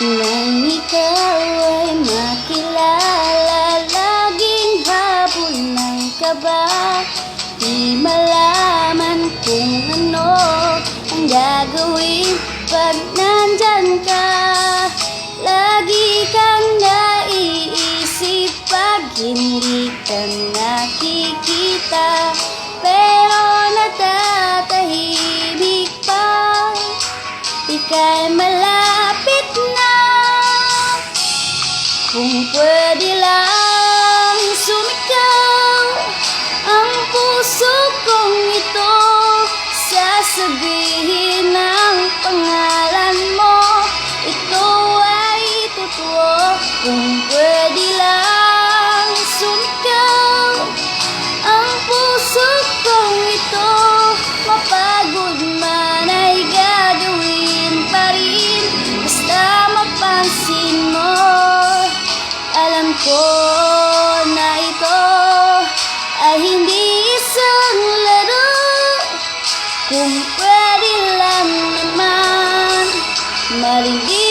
Nang ikaw ay makilala, laging habol ng kaba. Di malaman kung ano ang gagawin pag nandyan ka. Lagi kang naiisip pag hindi ka nakikita, pero natatahimik pa. Ika'y malapit na. Kung pwede lang sumigaw ang puso kong ito, sasabihin ang pangalan mo. Ito ay totoo. Kung pwede lang sumigaw ang puso kong ito, mapagod man ay gagawin pa rin, basta mapansin mo. Alam ko na ito ay hindi isang laro. Kung pwede lang naman marinig